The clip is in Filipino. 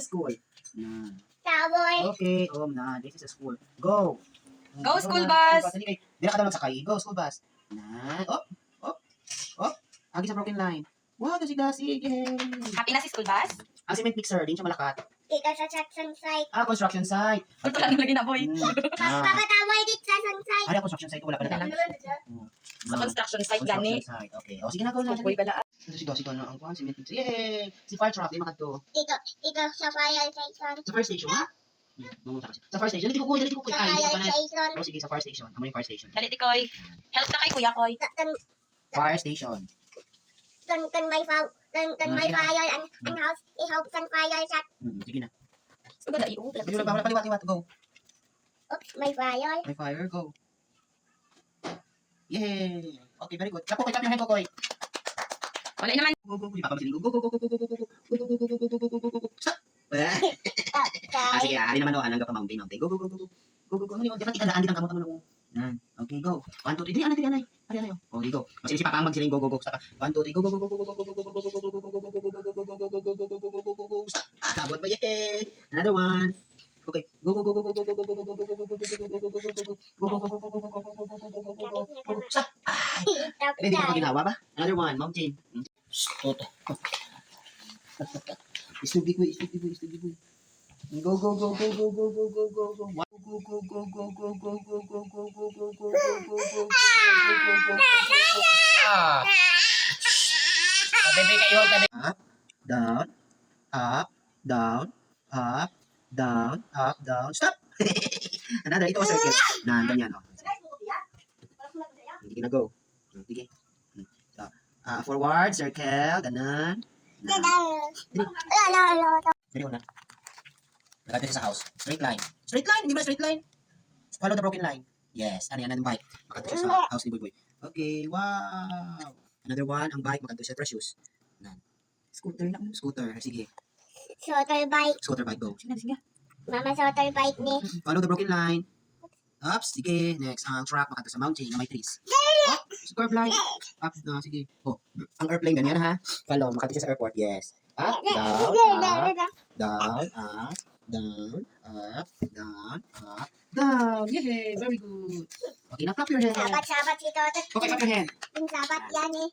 School. Yan. Tower. Okay, na. This is a school. Go. Go, school bus. Dali ka daw magsakay. Go, school bus. Na. Oh. Agi sa broken line. Wow, dasig-dasig. Yay. Happy na si school bus? Ang cement mixer, din siya malakat. Dito sa construction site. Construction site. Ito lang lagi na, boy. Papataway dito sa site. Ano construction site? Wala pa na. Sa construction site gani. Construction site. Okay. O, sige na, go na. Boy, bala. Sige na. Ang cement mixer. Yay! Si fire truck, di makadto. Dito sa fire station. Sa fire station, ha? Sa fire station. Dali ko kuya. Sa fire station. O, sige, sa fire station. Amo yung fire station. Dali, Tikoy. Help na kay Kuya Koy. Fire station. Kan may fire and house i-hope sa fire sa. Sige na. Suga da iyo. Sige na, paliwat. Go. Oops, may fire. May fire, go. Yay! Okay, very good. Clap your hand, Koy. Wala naman. Go. Di pa kami go. Stop! Sige, ari naman hanggang pa mountain. Go. Ano dapat ikadaan din ang kamot mo. Yan. Okay, go. 1 2 3. Dili anay. Ari anay. Oh, di go. Kasi si Papa ang magsiling go. Saka 1 2 3 go. Stop. Abot ba yay? Another one. Okay. Go. Stop. Hindi ka pa ginawa ba? Another one, mountain. Istubi ko. Go. Bebe kayo tabi. Up, down. Stop! Another, ito ang circle. Ganyan, oh. Hindi na go. Sige. So, forward, circle, ganun. Dali una. Lagay sa house. Straight line. Hindi ba straight line? Follow the broken line. Yes. Ano yan? Ang bike. Makadto siya sa house ni Boy. Okay. Wow. Another one. Ang bike. Makadto siya precious. Scooter na. Scooter. Sige. Sotor bike. Go. Sige. Mama sotor bike ni. Follow the broken line. Ups. Sige. Next. Ang truck. Makadto sa mountain na may trees. Curve line. Up. Sige. Oh. Ang airplane ganyan ha. Follow. Makadto siya sa airport. Yes. Up. Down. Yay. Very good. Okay. Now clap your hand. Sabat si Toto. Okay. Clap your hand. Yung sabat yan eh.